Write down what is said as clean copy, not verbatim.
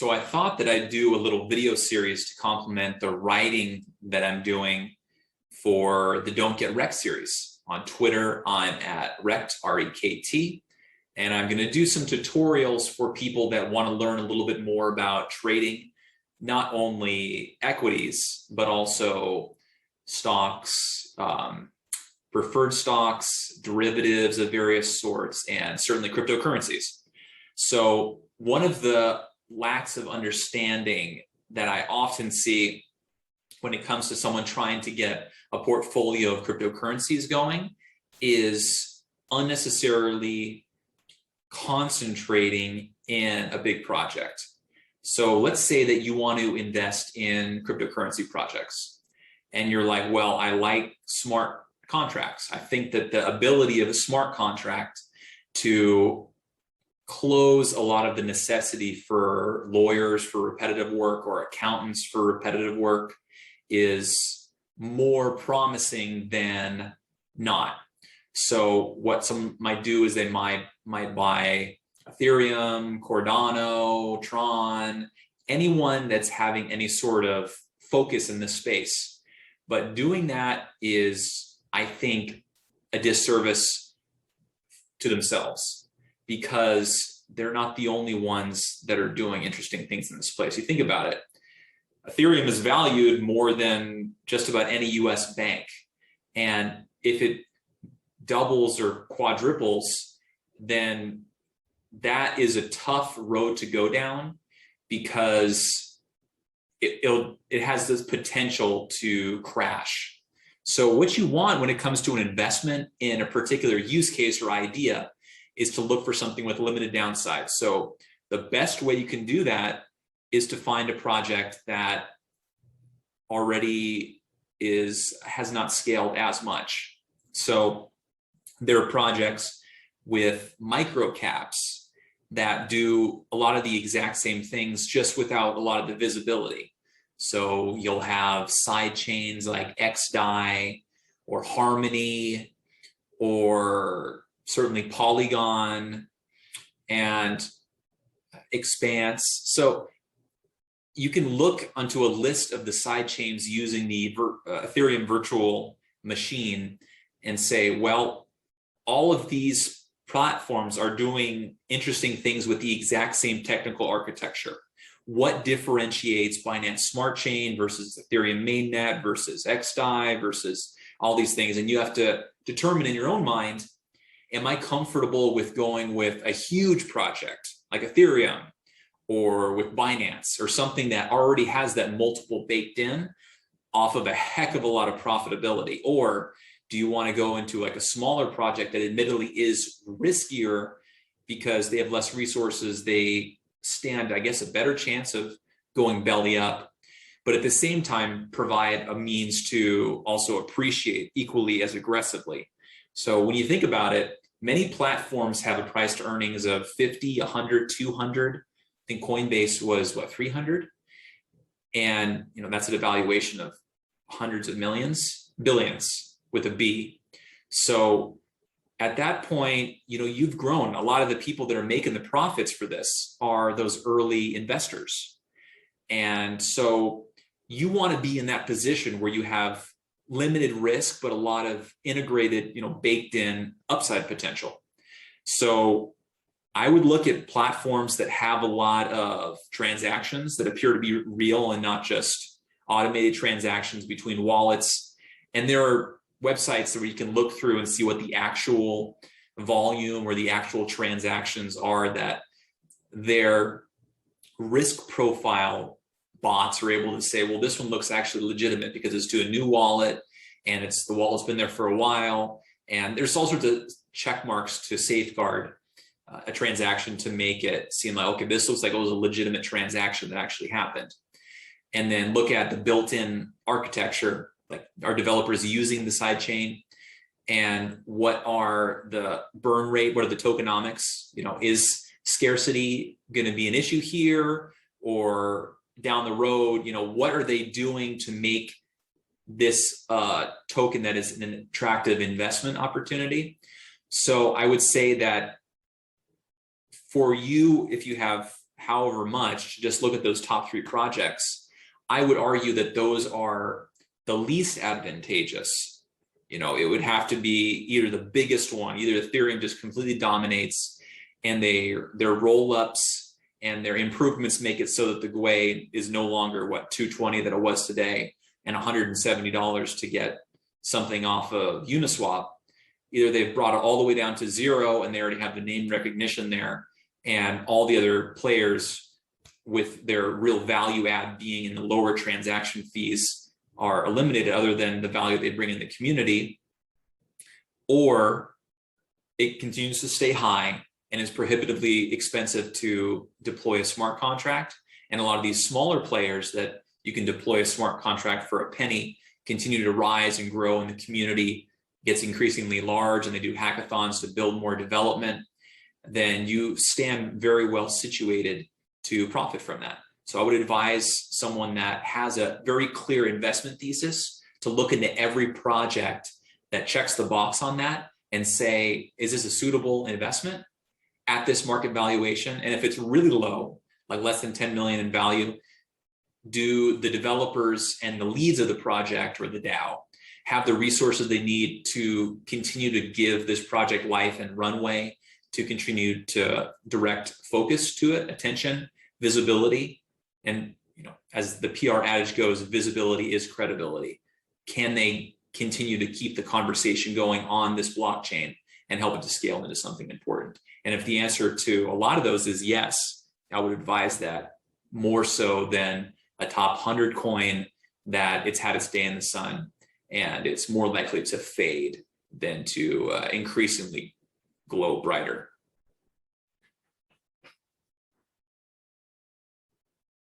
So I thought that I'd do a little video series to complement the writing that I'm doing for the Don't Get Wrecked series. On Twitter, I'm at Wrecked, R-E-K-T, and I'm going to do some tutorials for people that want to learn a little bit more about trading, not only equities, but also stocks, preferred stocks, derivatives of various sorts, and certainly cryptocurrencies. So one of the lacks of understanding that I often see when it comes to someone trying to get a portfolio of cryptocurrencies going is unnecessarily concentrating in a big project. So let's say that you want to invest in cryptocurrency projects and you're like, well, I like smart contracts. I think that the ability of a smart contract to close a lot of the necessity for lawyers for repetitive work or accountants for repetitive work is more promising than not. So what some might do is they might buy Ethereum, Cardano, Tron, anyone that's having any sort of focus in this space. But doing that is, I think, a disservice to themselves, because they're not the only ones that are doing interesting things in this place. You think about it, Ethereum is valued more than just about any US bank. And if it doubles or quadruples, then that is a tough road to go down, because it has this potential to crash. So what you want when it comes to an investment in a particular use case or idea is to look for something with limited downside. So the best way you can do that is to find a project that already has not scaled as much. So there are projects with micro caps that do a lot of the exact same things, just without a lot of the visibility. So you'll have side chains like XDAI or Harmony, or certainly Polygon and Expanse. So you can look onto a list of the side chains using the Ethereum virtual machine and say, well, all of these platforms are doing interesting things with the exact same technical architecture. What differentiates Binance Smart Chain versus Ethereum mainnet versus XDAI versus all these things? And you have to determine in your own mind, am I comfortable with going with a huge project like Ethereum, or with Binance, or something that already has that multiple baked in off of a heck of a lot of profitability? Or do you want to go into like a smaller project that admittedly is riskier because they have less resources? They stand, I guess, a better chance of going belly up, but at the same time provide a means to also appreciate equally as aggressively. So when you think about it, many platforms have a price to earnings of 50, 100, 200. I think Coinbase was what, 300? And that's an evaluation of hundreds of millions, billions with a B. So at that point, you've grown. A lot of the people that are making the profits for this are those early investors. And so you want to be in that position where you have limited risk, but a lot of integrated, baked in upside potential. So I would look at platforms that have a lot of transactions that appear to be real and not just automated transactions between wallets. And there are websites where you can look through and see what the actual volume or the actual transactions are, that their risk profile bots are able to say, well, this one looks actually legitimate because it's to a new wallet and the wallet's been there for a while. And there's all sorts of check marks to safeguard a transaction to make it seem like, okay, this looks like it was a legitimate transaction that actually happened. And then look at the built-in architecture, like are developers using the sidechain, and what are the burn rate, what are the tokenomics? Is scarcity going to be an issue here, or down the road, what are they doing to make this token that is an attractive investment opportunity? So I would say that for you, if you have however much, just look at those top 3 projects, I would argue that those are the least advantageous. You know, it would have to be either the biggest one, either Ethereum just completely dominates and their roll-ups and their improvements make it so that the GUI is no longer what, 220 that it was today, and $170 to get something off of Uniswap. Either they've brought it all the way down to 0 and they already have the name recognition there, and all the other players with their real value add being in the lower transaction fees are eliminated, other than the value they bring in the community, or it continues to stay high and is prohibitively expensive to deploy a smart contract. And a lot of these smaller players that you can deploy a smart contract for a penny continue to rise and grow, and the community gets increasingly large and they do hackathons to build more development, then you stand very well situated to profit from that. So I would advise someone that has a very clear investment thesis to look into every project that checks the box on that and say, is this a suitable investment at this market valuation? And if it's really low, like less than 10 million in value, do the developers and the leads of the project or the DAO have the resources they need to continue to give this project life and runway, to continue to direct focus to it, attention, visibility? And, you know, as the PR adage goes, visibility is credibility. Can they continue to keep the conversation going on this blockchain and help it to scale into something important? And if the answer to a lot of those is yes, I would advise that more so than a top 100 coin that it's had its day in the sun and it's more likely to fade than to increasingly glow brighter.